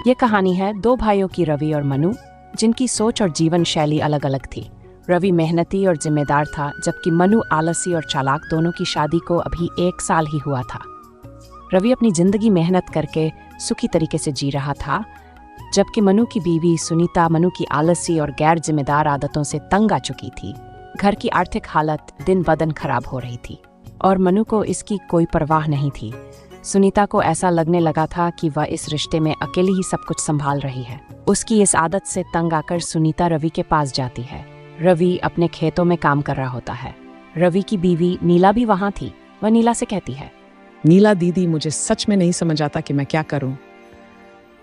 ये कहानी है दो भाइयों की, रवि और मनु, जिनकी सोच और जीवन शैली अलग अलग थी। रवि मेहनती और जिम्मेदार था, जबकि मनु आलसी और चालाक। दोनों की शादी को अभी 1 साल ही हुआ था। रवि अपनी जिंदगी मेहनत करके सुखी तरीके से जी रहा था, जबकि मनु की बीवी सुनीता मनु की आलसी और गैर जिम्मेदार आदतों से तंग आ चुकी थी। घर की आर्थिक हालत दिन ब दिन खराब हो रही थी और मनु को इसकी कोई परवाह नहीं थी। सुनीता को ऐसा लगने लगा था कि वह इस रिश्ते में अकेली ही सब कुछ संभाल रही है। उसकी इस आदत से तंग आकर सुनीता रवि के पास जाती है। रवि अपने खेतों में काम कर रहा होता है। रवि की बीवी नीला भी वहां थी। वह नीला से कहती है, नीला दीदी, मुझे सच में नहीं समझ आता कि मैं क्या करूं।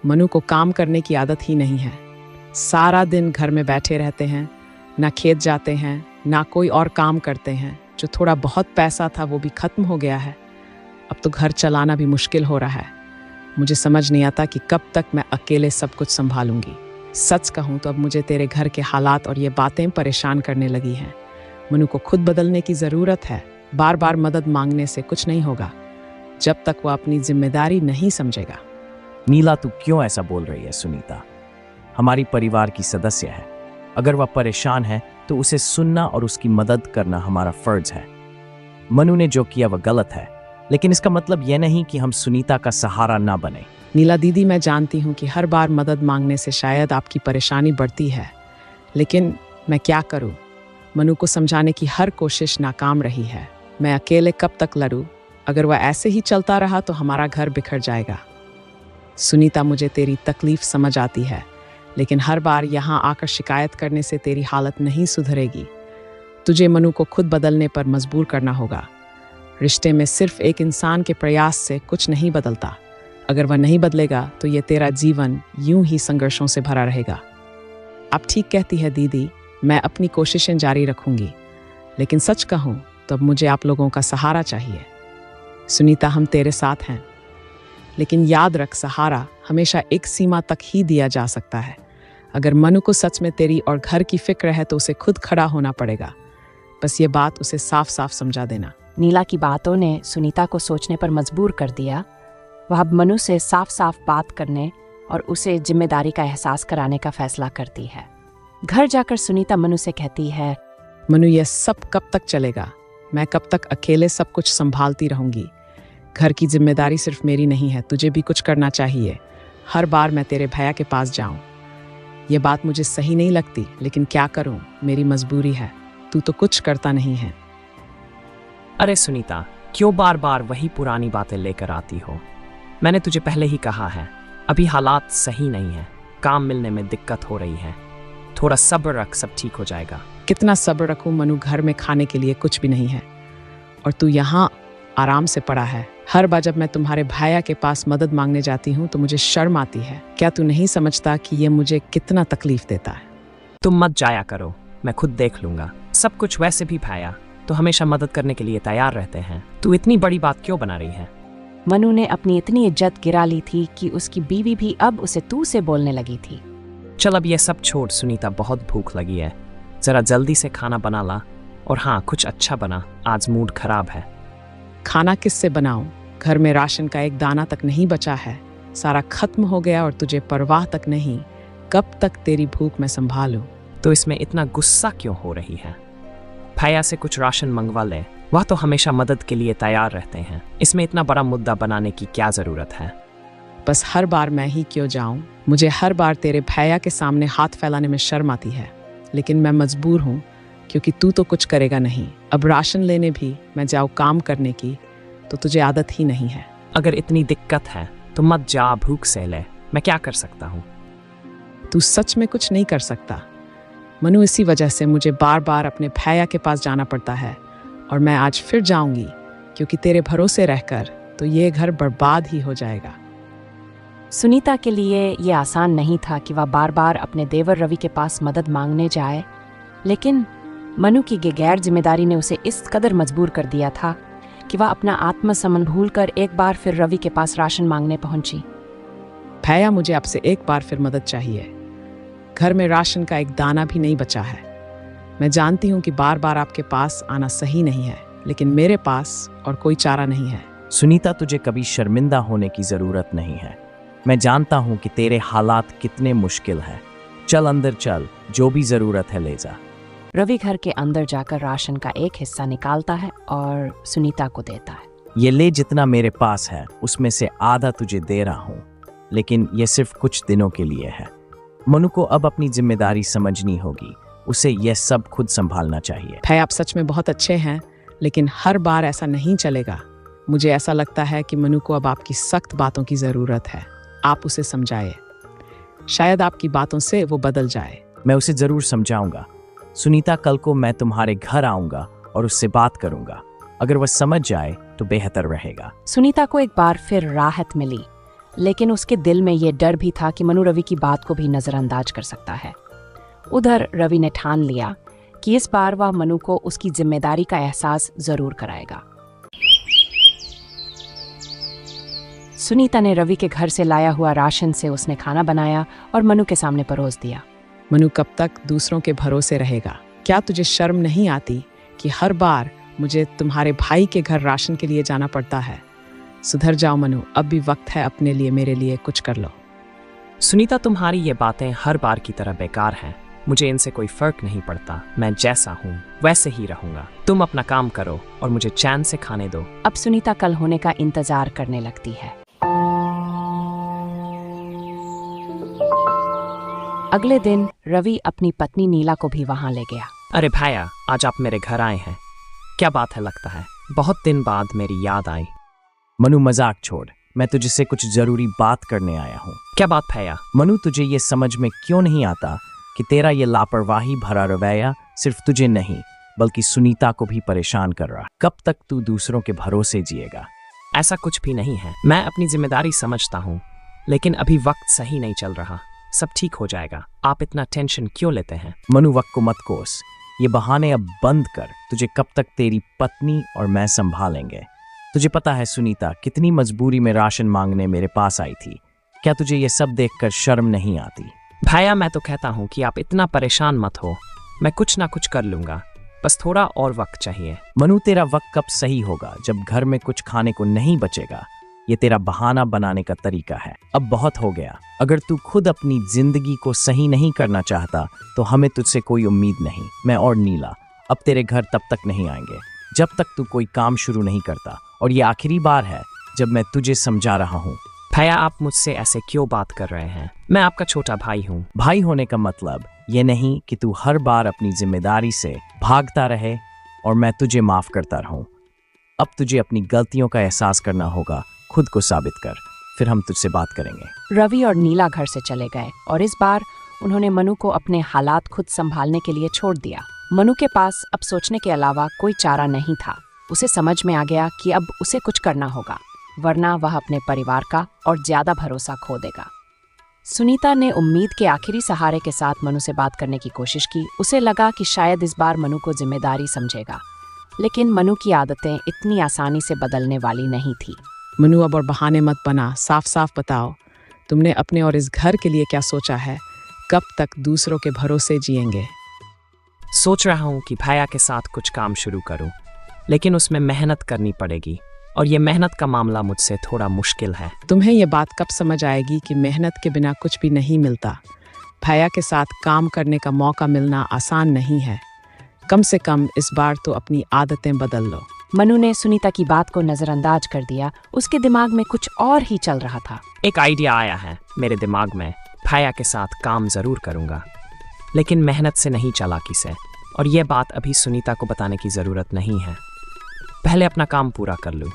मनु को काम करने की आदत ही नहीं है। सारा दिन घर में बैठे रहते हैं, ना खेत जाते हैं, ना कोई और काम करते हैं। जो थोड़ा बहुत पैसा था वो भी खत्म हो गया है। अब तो घर चलाना भी मुश्किल हो रहा है। मुझे समझ नहीं आता कि कब तक मैं अकेले सब कुछ संभालूंगी। सच कहूँ तो अब मुझे तेरे घर के हालात और ये बातें परेशान करने लगी हैं। मनु को खुद बदलने की ज़रूरत है। बार बार मदद मांगने से कुछ नहीं होगा जब तक वह अपनी जिम्मेदारी नहीं समझेगा। नीला, तू क्यों ऐसा बोल रही है? सुनीता हमारी परिवार की सदस्य है। अगर वह परेशान है तो उसे सुनना और उसकी मदद करना हमारा फर्ज है। मनु ने जो किया वह गलत है, लेकिन इसका मतलब यह नहीं कि हम सुनीता का सहारा ना बने। नीला दीदी, मैं जानती हूँ कि हर बार मदद मांगने से शायद आपकी परेशानी बढ़ती है, लेकिन मैं क्या करूँ? मनु को समझाने की हर कोशिश नाकाम रही है। मैं अकेले कब तक लड़ूं? अगर वह ऐसे ही चलता रहा तो हमारा घर बिखर जाएगा। सुनीता, मुझे तेरी तकलीफ समझ आती है, लेकिन हर बार यहाँ आकर शिकायत करने से तेरी हालत नहीं सुधरेगी। तुझे मनु को खुद बदलने पर मजबूर करना होगा। रिश्ते में सिर्फ एक इंसान के प्रयास से कुछ नहीं बदलता। अगर वह नहीं बदलेगा तो ये तेरा जीवन यूं ही संघर्षों से भरा रहेगा। आप ठीक कहती है दीदी, मैं अपनी कोशिशें जारी रखूंगी, लेकिन सच कहूँ तो अब मुझे आप लोगों का सहारा चाहिए। सुनीता, हम तेरे साथ हैं, लेकिन याद रख, सहारा हमेशा एक सीमा तक ही दिया जा सकता है। अगर मनु को सच में तेरी और घर की फिक्र है तो उसे खुद खड़ा होना पड़ेगा। बस ये बात उसे साफ साफ समझा देना। नीला की बातों ने सुनीता को सोचने पर मजबूर कर दिया। वह अब मनु से साफ साफ बात करने और उसे जिम्मेदारी का एहसास कराने का फैसला करती है। घर जाकर सुनीता मनु से कहती है, मनु, यह सब कब तक चलेगा? मैं कब तक अकेले सब कुछ संभालती रहूंगी? घर की जिम्मेदारी सिर्फ मेरी नहीं है, तुझे भी कुछ करना चाहिए। हर बार मैं तेरे भैया के पास जाऊं। ये बात मुझे सही नहीं लगती, लेकिन क्या करूं, मेरी मजबूरी है। तू तो कुछ करता नहीं है। अरे सुनीता, क्यों बार बार वही पुरानी बातें लेकर आती हो? मैंने तुझे पहले ही कहा है, अभी हालात सही नहीं है। काम मिलने में दिक्कत हो रही है। थोड़ा सब्र रख, सब ठीक हो जाएगा। कितना सब्र रखूं मनु? घर में खाने के लिए कुछ भी नहीं है और तू यहाँ आराम से पड़ा है। हर बार जब मैं तुम्हारे भाया के पास मदद मांगने जाती हूँ तो मुझे शर्म आती है। क्या तू नहीं समझता कि ये मुझे कितना तकलीफ देता है? तुम मत जाया करो, मैं खुद देख लूंगा सब कुछ। वैसे भी भाया तो हमेशा मदद करने के लिए तैयार रहते हैं। तू इतनी बड़ी बात क्यों बना रही है? मनु ने अपनी इतनी इज्जत गिरा ली थी कि उसकी बीवी भी अब उसे तू से बोलने लगी थी। चल अब ये सब छोड़ सुनीता, बहुत भूख लगी है। जरा जल्दी से खाना बना ला, और हाँ, कुछ अच्छा बना, आज मूड खराब है। खाना किससे बनाऊं? घर में राशन का एक दाना तक नहीं बचा है। सारा खत्म हो गया और तुझे परवाह तक नहीं। कब तक तेरी भूख मैं संभालूं? तो इसमें इतना गुस्सा क्यों हो रही है? भैया से कुछ राशन मंगवा ले, वह तो हमेशा मदद के लिए तैयार रहते हैं। इसमें इतना बड़ा मुद्दा बनाने की क्या जरूरत है? बस हर बार मैं ही क्यों जाऊं? मुझे हर बार तेरे भैया के सामने हाथ फैलाने में शर्म आती है, लेकिन मैं मजबूर हूं क्योंकि तू तो कुछ करेगा नहीं। अब राशन लेने भी मैं जाऊं काम करने की तो तुझे आदत ही नहीं है। अगर इतनी दिक्कत है तो मत जा, भूख से ले। मैं क्या कर सकता हूँ? तू सच में कुछ नहीं कर सकता मनु। इसी वजह से मुझे बार बार अपने भैया के पास जाना पड़ता है और मैं आज फिर जाऊंगी क्योंकि तेरे भरोसे रहकर तो ये घर बर्बाद ही हो जाएगा। सुनीता के लिए ये आसान नहीं था कि वह बार बार अपने देवर रवि के पास मदद मांगने जाए, लेकिन मनु की गैर जिम्मेदारी ने उसे इस कदर मजबूर कर दिया था कि वह अपना आत्मसम्मान भूलकर एक बार फिर रवि के पास राशन मांगने पहुंची। भैया, मुझे आपसे एक बार फिर मदद चाहिए। घर में राशन का एक दाना भी नहीं बचा है। मैं जानती हूँ कि बार बार आपके पास आना सही नहीं है, लेकिन मेरे पास और कोई चारा नहीं है। सुनीता, तुझे कभी शर्मिंदा होने की जरूरत नहीं है। मैं जानता हूं कि तेरे हालात कितने मुश्किल हैं। चल अंदर चल, जो भी जरूरत है ले जा। रवि घर के अंदर जाकर राशन का एक हिस्सा निकालता है और सुनीता को देता है। ये ले, जितना मेरे पास है उसमें से आधा तुझे दे रहा हूं, लेकिन ये सिर्फ कुछ दिनों के लिए है। मनु को अब अपनी जिम्मेदारी समझनी होगी, उसे यह सब खुद संभालना चाहिए। भाई आप सच में बहुत अच्छे हैं, लेकिन हर बार ऐसा नहीं चलेगा। मुझे ऐसा लगता है कि मनु को अब आपकी सख्त बातों की ज़रूरत है। आप उसे समझाइए, शायद आपकी बातों से वो बदल जाए। मैं उसे जरूर समझाऊंगा। सुनीता, कल को मैं तुम्हारे घर आऊंगा और उससे बात करूंगा। अगर वह समझ जाए तो बेहतर रहेगा। सुनीता को एक बार फिर राहत मिली, लेकिन उसके दिल में ये डर भी था कि मनु रवि की बात को भी नजरअंदाज कर सकता है। उधर रवि ने ठान लिया कि इस बार वह मनु को उसकी जिम्मेदारी का एहसास जरूर कराएगा। सुनीता ने रवि के घर से लाया हुआ राशन से उसने खाना बनाया और मनु के सामने परोस दिया। मनु कब तक दूसरों के भरोसे रहेगा? क्या तुझे शर्म नहीं आती कि हर बार मुझे तुम्हारे भाई के घर राशन के लिए जाना पड़ता है? सुधर जाओ मनु, अब भी वक्त है अपने लिए, मेरे लिए कुछ कर लो। सुनीता, तुम्हारी ये बातें हर बार की तरह बेकार हैं। मुझे इनसे कोई फर्क नहीं पड़ता। मैं जैसा हूँ वैसे ही रहूंगा। तुम अपना काम करो और मुझे चैन से खाने दो। अब सुनीता कल होने का इंतजार करने लगती है। अगले दिन रवि अपनी पत्नी नीला को भी वहां ले गया। अरे भाया, आज आप मेरे घर आए हैं, क्या बात है? लगता है बहुत दिन बाद मेरी याद आई। मनु, मजाक छोड़, मैं तुझसे कुछ जरूरी बात करने आया हूँ। क्या बात भैया? मनु, तुझे ये समझ में क्यों नहीं आता कि तेरा ये लापरवाही भरा रवैया सिर्फ तुझे नहीं बल्कि सुनीता को भी परेशान कर रहा। कब तक तू दूसरों के भरोसे जिएगा? ऐसा कुछ भी नहीं है। मैं अपनी जिम्मेदारी समझता हूँ, लेकिन अभी वक्त सही नहीं चल रहा। सब ठीक हो जाएगा। आप इतना टेंशन क्यों लेते हैं? मनु, वक्त को मत कोस, ये बहाने अब बंद कर। तुझे कब तक तेरी पत्नी और मैं संभालेंगे? तुझे पता है सुनीता कितनी मजबूरी में राशन मांगने मेरे पास आई थी। क्या तुझे ये सब देखकर शर्म नहीं आती? भैया, मैं तो कहता हूँ कि आप इतना परेशान मत हो। मैं कुछ ना कुछ कर लूंगा, बस थोड़ा और वक्त चाहिए। मनु, तेरा वक्त कब सही होगा? जब घर में कुछ खाने को नहीं बचेगा। ये तेरा बहाना बनाने का तरीका है। अब बहुत हो गया। अगर तू खुद अपनी जिंदगी को सही नहीं करना चाहता तो हमें तुझसे कोई उम्मीद नहीं। मैं और नीला अब तेरे घर तब तक नहीं आएंगे जब तक तू कोई काम शुरू नहीं करता, और ये आखिरी बार है जब मैं तुझे समझा रहा हूँ। भैया, आप मुझसे ऐसे क्यों बात कर रहे हैं? मैं आपका छोटा भाई हूँ। भाई होने का मतलब ये नहीं कि तू हर बार अपनी जिम्मेदारी से भागता रहे और मैं तुझे माफ करता रहूं। अब तुझे अपनी गलतियों का एहसास करना होगा। खुद को साबित कर, फिर हम तुझसे बात करेंगे। रवि और नीला घर से चले गए और इस बार उन्होंने मनु को अपने हालात खुद संभालने के लिए छोड़ दिया। मनु के पास अब सोचने के अलावा कोई चारा नहीं था। उसे समझ में आ गया कि अब उसे कुछ करना होगा, वरना वह अपने परिवार का और ज्यादा भरोसा खो देगा। सुनीता ने उम्मीद के आखिरी सहारे के साथ मनु से बात करने की कोशिश की। उसे लगा कि शायद इस बार मनु को जिम्मेदारी समझेगा, लेकिन मनु की आदतें इतनी आसानी से बदलने वाली नहीं थी। मनु, अब और बहाने मत बना, साफ साफ बताओ तुमने अपने और इस घर के लिए क्या सोचा है? कब तक दूसरों के भरोसे जिएंगे? सोच रहा हूँ कि भैया के साथ कुछ काम शुरू करूँ, लेकिन उसमें मेहनत करनी पड़ेगी और ये मेहनत का मामला मुझसे थोड़ा मुश्किल है। तुम्हें ये बात कब समझ आएगी कि मेहनत के बिना कुछ भी नहीं मिलता? भैया के साथ काम करने का मौका मिलना आसान नहीं है। कम से कम इस बार तो अपनी आदतें बदल लो। मनु ने सुनीता की बात को नजरअंदाज कर दिया। उसके दिमाग में कुछ और ही चल रहा था। एक आइडिया आया है मेरे दिमाग में। भैया के साथ काम जरूर करूंगा, लेकिन मेहनत से नहीं, चालाकी से। और यह बात अभी सुनीता को बताने की जरूरत नहीं है। पहले अपना काम पूरा कर लूं।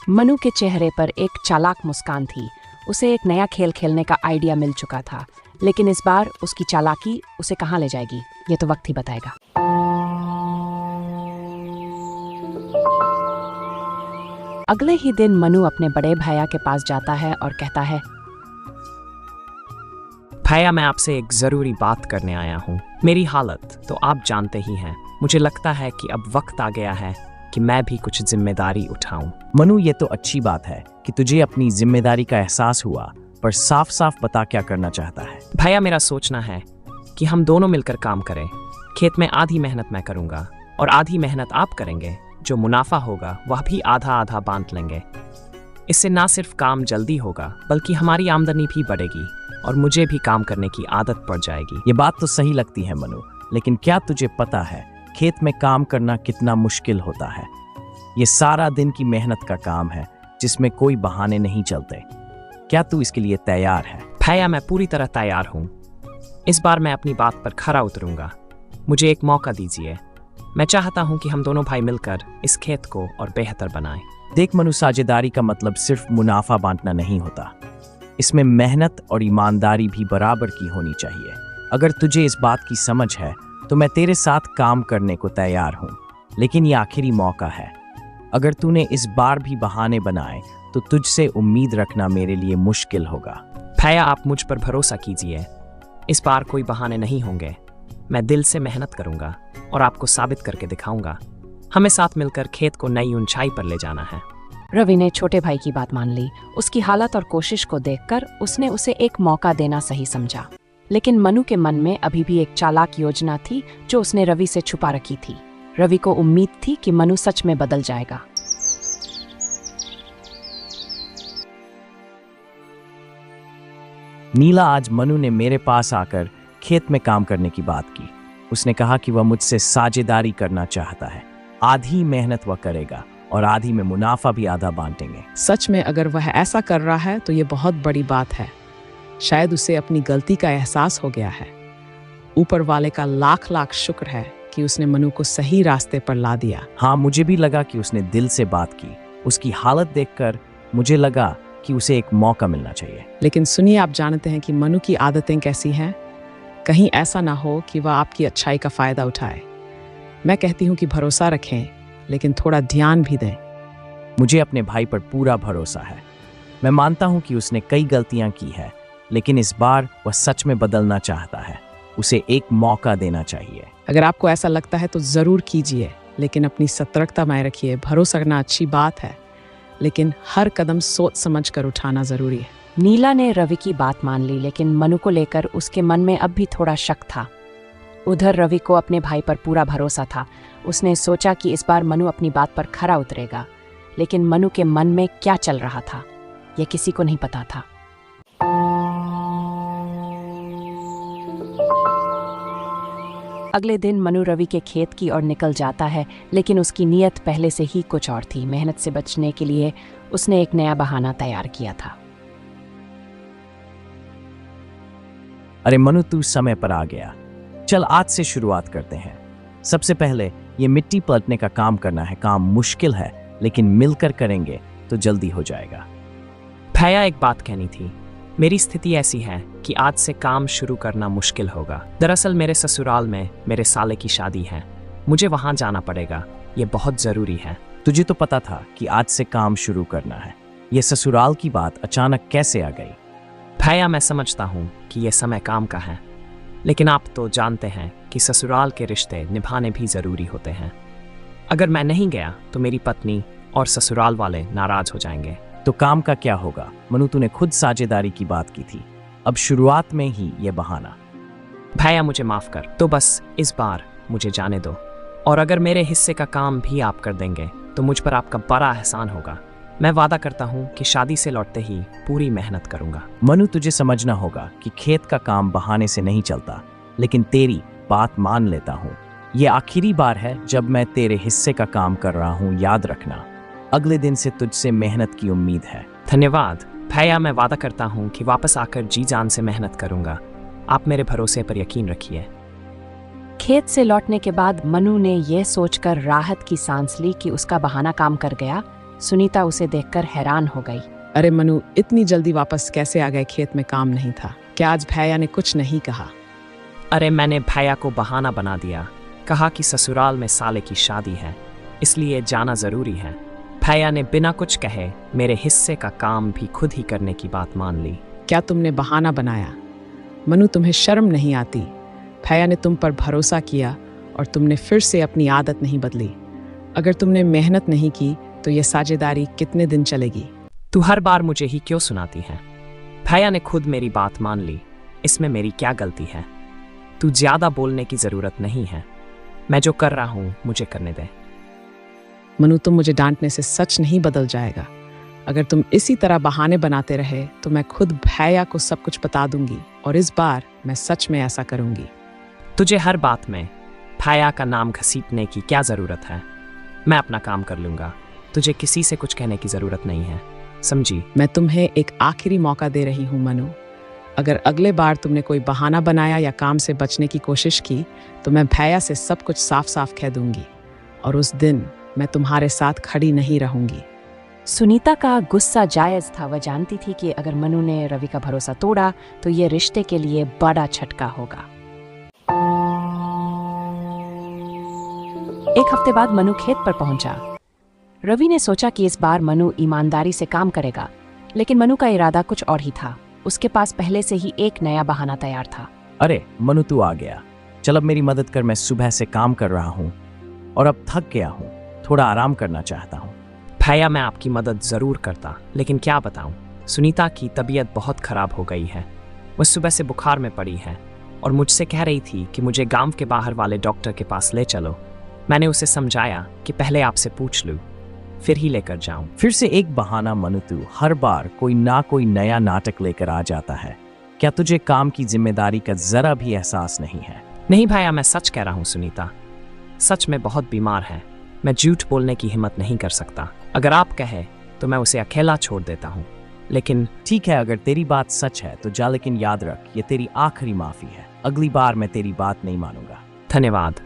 मनु के चेहरे पर एक चालाक मुस्कान थी। उसे एक नया खेल खेलने का आइडिया मिल चुका था, लेकिन इस बार उसकी चालाकी उसे कहाँ ले जाएगी, ये तो वक्त ही बताएगा। अगले ही दिन मनु अपने बड़े भैया के पास जाता है और कहता है, भैया, मैं आपसे एक जरूरी बात करने आया हूँ। मेरी हालत तो आप जानते ही हैं। मुझे लगता है कि अब वक्त आ गया है कि मैं भी कुछ जिम्मेदारी उठाऊं। मनु, ये तो अच्छी बात है कि तुझे अपनी जिम्मेदारी का एहसास हुआ, पर साफ साफ बता क्या करना चाहता है। भैया, मेरा सोचना है कि हम दोनों मिलकर काम करें। खेत में आधी मेहनत मैं करूंगा और आधी मेहनत आप करेंगे। जो मुनाफा होगा वह भी आधा आधा बांट लेंगे। इससे ना सिर्फ काम जल्दी होगा बल्कि हमारी आमदनी भी बढ़ेगी और मुझे भी काम करने की आदत पड़ जाएगी। ये बात तो सही लगती है मनु, लेकिन क्या तुझे पता है खेत में काम करना कितना मुश्किल होता है? ये सारा दिन की मेहनत का काम है जिसमें कोई बहाने नहीं चलते। क्या तू इसके लिए तैयार है? भैया, मैं पूरी तरह तैयार हूँ। इस बार मैं अपनी बात पर खरा उतरूंगा। मुझे एक मौका दीजिए। मैं चाहता हूँ कि हम दोनों भाई मिलकर इस खेत को और बेहतर बनाएं। देख मनु, साझेदारी का मतलब सिर्फ मुनाफा बांटना नहीं होता। इसमें मेहनत और ईमानदारी भी बराबर की होनी चाहिए। अगर तुझे इस बात की समझ है तो मैं तेरे साथ काम करने को तैयार हूँ, लेकिन ये आखिरी मौका है। अगर तूने इस बार भी बहाने बनाए तो तुझसे उम्मीद रखना मेरे लिए मुश्किल होगा। भैया, आप मुझ पर भरोसा कीजिए। इस बार कोई बहाने नहीं होंगे। मैं दिल से मेहनत करूंगा और आपको साबित करके दिखाऊंगा। हमें साथ मिलकर खेत को नई ऊंचाई पर ले जाना है। रवि ने छोटे भाई की बात मान ली। उसकी हालत और कोशिश को देखकर उसने उसे एक मौका देना सही समझा। लेकिन मनु के मन में अभी भी एक चालाक योजना थी जो उसने रवि से छुपा रखी थी। रवि को उम्मीद थी कि मनु सच में बदल जाएगा। नीला, आज मनु ने मेरे पास आकर खेत में काम करने की बात की। उसने कहा कि वह मुझसे साझेदारी करना चाहता है। आधी मेहनत वह करेगा और आधी में मुनाफा भी आधा बांटेंगे। सच में अगर वह ऐसा कर रहा है तो ये बहुत बड़ी बात है। शायद उसे अपनी गलती का एहसास हो गया है। ऊपर वाले का लाख लाख शुक्र है कि उसने मनु को सही रास्ते पर ला दिया। हाँ, मुझे भी लगा कि उसने दिल से बात की। उसकी हालत देखकर मुझे लगा कि उसे एक मौका मिलना चाहिए। लेकिन सुनिए, आप जानते हैं कि मनु की आदतें कैसी हैं? कहीं ऐसा ना हो कि वह आपकी अच्छाई का फायदा उठाए। मैं कहती हूँ कि भरोसा रखें, लेकिन थोड़ा ध्यान भी दें। मुझे अपने भाई पर पूरा भरोसा है। मैं मानता हूँ कि उसने कई गलतियां की है, लेकिन इस बार वह सच में बदलना चाहता है। उसे एक मौका देना चाहिए। अगर आपको ऐसा लगता है तो ज़रूर कीजिए, लेकिन अपनी सतर्कता बनाए रखिए। भरोसा करना अच्छी बात है, लेकिन हर कदम सोच समझ कर उठाना ज़रूरी है। नीला ने रवि की बात मान ली, लेकिन मनु को लेकर उसके मन में अब भी थोड़ा शक था। उधर रवि को अपने भाई पर पूरा भरोसा था। उसने सोचा कि इस बार मनु अपनी बात पर खरा उतरेगा, लेकिन मनु के मन में क्या चल रहा था यह किसी को नहीं पता था। अगले दिन मनु रवि के खेत की ओर निकल जाता है, लेकिन उसकी नीयत पहले से ही कुछ और थी। मेहनत से बचने के लिए उसने एक नया बहाना तैयार किया था। अरे मनु, तू समय पर आ गया। चल आज से शुरुआत करते हैं। सबसे पहले ये मिट्टी पलटने का काम करना है। काम मुश्किल है, लेकिन मिलकर करेंगे तो जल्दी हो जाएगा। भैया, एक बात कहनी थी। मेरी स्थिति ऐसी है कि आज से काम शुरू करना मुश्किल होगा। दरअसल मेरे ससुराल में मेरे साले की शादी है। मुझे वहां जाना पड़ेगा। ये बहुत जरूरी है। तुझे तो पता था कि आज से काम शुरू करना है। ये ससुराल की बात अचानक कैसे आ गई? भैया, मैं समझता हूँ कि यह समय काम का है, लेकिन आप तो जानते हैं कि ससुराल के रिश्ते निभाने भी जरूरी होते हैं। अगर मैं नहीं गया तो मेरी पत्नी और ससुराल वाले नाराज हो जाएंगे। तो काम का क्या होगा? मनु, तूने खुद साझेदारी की बात की थी। अब शुरुआत में ही ये बहाना। भैया, मुझे माफ कर। तो बस इस बार मुझे जाने दो, और अगर मेरे हिस्से का काम भी आप कर देंगे तो मुझ पर आपका बड़ा एहसान होगा। मैं वादा करता हूँ कि शादी से लौटते ही पूरी मेहनत करूंगा। मनु, तुझे समझना होगा कि खेत का काम बहाने से नहीं चलता, लेकिन तेरी बात मान लेता हूँ। ये आखिरी बार है जब मैं तेरे हिस्से का काम कर रहा हूँ, याद रखना। अगले दिन से तुझसे मेहनत की उम्मीद है। धन्यवाद भैया, मैं वादा करता हूँ कि वापस आकर जी जान से मेहनत करूंगा। आप मेरे भरोसे पर यकीन रखिए। खेत से लौटने के बाद मनु ने यह सोचकर राहत की सांस ली कि उसका बहाना काम कर गया। सुनीता उसे देखकर हैरान हो गई। अरे मनु, इतनी जल्दी वापस कैसे आ गए? खेत में काम नहीं था क्या? आज भैया ने कुछ नहीं कहा? अरे मैंने भैया को बहाना बना दिया। कहा कि ससुराल में साले की शादी है, इसलिए जाना जरूरी है। भैया ने बिना कुछ कहे मेरे हिस्से का काम भी खुद ही करने की बात मान ली। क्या तुमने बहाना बनाया? मनु, तुम्हें शर्म नहीं आती? भैया ने तुम पर भरोसा किया और तुमने फिर से अपनी आदत नहीं बदली। अगर तुमने मेहनत नहीं की तो यह साझेदारी कितने दिन चलेगी? तू हर बार मुझे ही क्यों सुनाती है? भैया ने खुद मेरी बात मान ली। इसमें मेरी क्या गलती है? तू ज्यादा बोलने की जरूरत नहीं है। मैं जो कर रहा हूं मुझे करने दे। मनु, तुम मुझे डांटने से सच नहीं बदल जाएगा। अगर तुम इसी तरह बहाने बनाते रहे तो मैं खुद भैया को सब कुछ बता दूंगी और इस बार मैं सच में ऐसा करूंगी। तुझे हर बात में भाया का नाम घसीटने की क्या ज़रूरत है? मैं अपना काम कर लूँगा। तुझे किसी से कुछ कहने की ज़रूरत नहीं है, समझी? मैं तुम्हें एक आखिरी मौका दे रही हूँ मनु। अगर अगले बार तुमने कोई बहाना बनाया या काम से बचने की कोशिश की तो मैं भैया से सब कुछ साफ साफ कह दूंगी और उस दिन मैं तुम्हारे साथ खड़ी नहीं रहूंगी। सुनीता का गुस्सा जायज था। वह जानती थी कि अगर मनु ने रवि का भरोसा तोड़ा तो ये रिश्ते के लिए बड़ा झटका होगा। एक हफ्ते बाद मनु खेत पर पहुंचा। रवि ने सोचा कि इस बार मनु ईमानदारी से काम करेगा, लेकिन मनु का इरादा कुछ और ही था। उसके पास पहले से ही एक नया बहाना तैयार था। अरे मनु, तू आ गया। चल अब मेरी मदद कर, मैं सुबह से काम कर रहा हूँ और अब थक गया हूँ, थोड़ा आराम करना चाहता हूँ। भैया मैं आपकी मदद ज़रूर करता, लेकिन क्या बताऊँ, सुनीता की तबीयत बहुत ख़राब हो गई है। वह सुबह से बुखार में पड़ी है और मुझसे कह रही थी कि मुझे गांव के बाहर वाले डॉक्टर के पास ले चलो। मैंने उसे समझाया कि पहले आपसे पूछ लूँ, फिर ही लेकर जाऊं। फिर से एक बहाना मनु, तू हर बार कोई ना कोई नया नाटक लेकर आ जाता है। क्या तुझे काम की जिम्मेदारी का जरा भी एहसास नहीं है? नहीं भैया, मैं सच कह रहा हूँ। सुनीता सच में बहुत बीमार है। मैं झूठ बोलने की हिम्मत नहीं कर सकता। अगर आप कहे तो मैं उसे अकेला छोड़ देता हूँ, लेकिन ठीक है, अगर तेरी बात सच है तो जा, लेकिन याद रख ये तेरी आखिरी माफी है। अगली बार मैं तेरी बात नहीं मानूंगा। धन्यवाद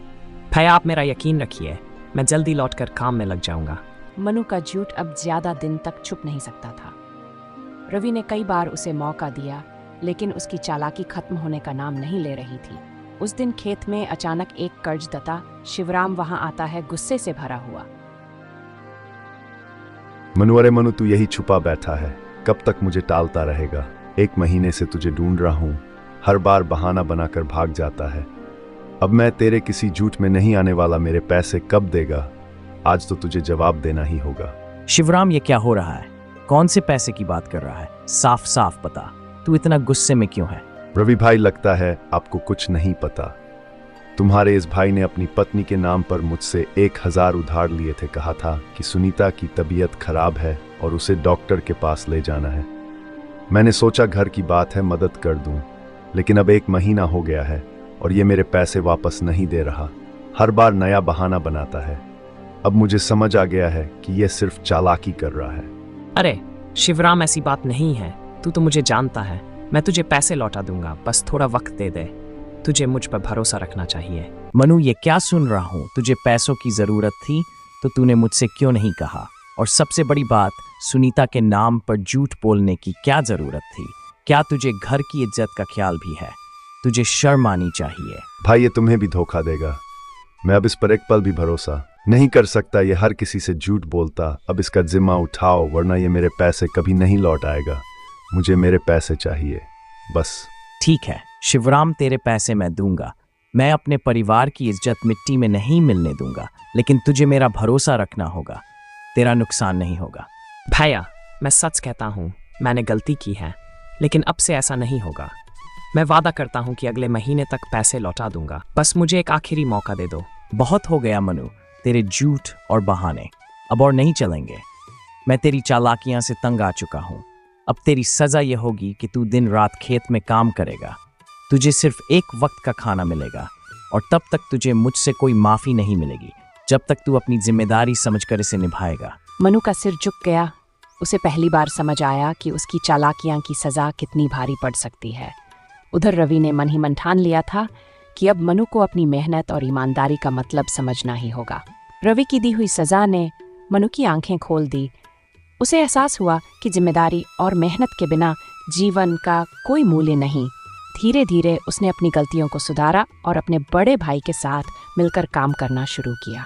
भैया, आप मेरा यकीन रखिए। मैं जल्दी लौटकर काम में लग जाऊंगा। मनु का झूठ अब ज्यादा दिन तक छुप नहीं सकता था। रवि ने कई बार उसे मौका दिया, लेकिन उसकी चालाकी खत्म होने का नाम नहीं ले रही थी। उस दिन खेत में अचानक एक कर्जदाता शिवराम वहां आता है, गुस्से से भरा हुआ। मनु, अरे मनु, तू यही छुपा बैठा है, कब तक मुझे टालता रहेगा? 1 महीने से तुझे ढूंढ रहा हूं, हर बार बहाना बनाकर भाग जाता है। अब मैं तेरे किसी झूठ में नहीं आने वाला। मेरे पैसे कब देगा? आज तो तुझे जवाब देना ही होगा। शिवराम, ये क्या हो रहा है? कौन से पैसे की बात कर रहा है? साफ साफ बता, तू इतना गुस्से में क्यों है? रवि भाई, लगता है आपको कुछ नहीं पता। तुम्हारे इस भाई ने अपनी पत्नी के नाम पर मुझसे 1000 उधार लिए थे। कहा था कि सुनीता की तबीयत खराब है और उसे डॉक्टर के पास ले जाना है। मैंने सोचा घर की बात है, मदद कर दूं, लेकिन अब 1 महीना हो गया है और ये मेरे पैसे वापस नहीं दे रहा। हर बार नया बहाना बनाता है। अब मुझे समझ आ गया है कि यह सिर्फ चालाकी कर रहा है। अरे शिवराम, ऐसी बात नहीं है। तू तो मुझे जानता है। मैं तुझे पैसे लौटा दूंगा, बस थोड़ा वक्त दे दे। तुझे मुझ पर भरोसा रखना चाहिए। मनु, ये क्या सुन रहा हूँ? तुझे पैसों की जरूरत थी तो तूने मुझसे क्यों नहीं कहा? और सबसे बड़ी बात, सुनीता के नाम पर झूठ बोलने की क्या जरूरत थी? क्या तुझे घर की इज्जत का ख्याल भी है? तुझे शर्म आनी चाहिए। भाई, ये तुम्हें भी धोखा देगा। मैं अब इस पर एक पल भी भरोसा नहीं कर सकता। ये हर किसी से झूठ बोलता। अब इसका जिम्मा उठाओ, वरना ये मेरे पैसे कभी नहीं लौट आएगा। मुझे मेरे पैसे चाहिए, बस। ठीक है शिवराम, तेरे पैसे मैं दूंगा। मैं अपने परिवार की इज्जत मिट्टी में नहीं मिलने दूंगा, लेकिन तुझे मेरा भरोसा रखना होगा। तेरा नुकसान नहीं होगा। भैया, मैं सच कहता हूँ, मैंने गलती की है, लेकिन अब से ऐसा नहीं होगा। मैं वादा करता हूँ कि अगले महीने तक पैसे लौटा दूंगा। बस मुझे एक आखिरी मौका दे दो। बहुत हो गया मनु, तेरे झूठ और बहाने अब और नहीं चलेंगे। मैं तेरी चालाकियां से तंग आ चुका हूं। अब तेरी सजा यह होगी कि तू दिन रात खेत में काम करेगा। तुझे सिर्फ एक वक्त का खाना मिलेगा और तब तक तुझे मुझसे कोई माफी नहीं मिलेगी, जब तक तू अपनी जिम्मेदारी समझकर इसे निभाएगा। मनु का सिर झुक गया। उसे पहली बार समझ आया कि उसकी चालाकियां की सजा कितनी भारी पड़ सकती है। उधर रवि ने मन ही मन ठान लिया था कि अब मनु को अपनी मेहनत और ईमानदारी का मतलब समझना ही होगा। रवि की दी हुई सजा ने मनु की आंखें खोल दी। उसे एहसास हुआ कि जिम्मेदारी और मेहनत के बिना जीवन का कोई मूल्य नहीं। धीरे धीरे उसने अपनी गलतियों को सुधारा और अपने बड़े भाई के साथ मिलकर काम करना शुरू किया।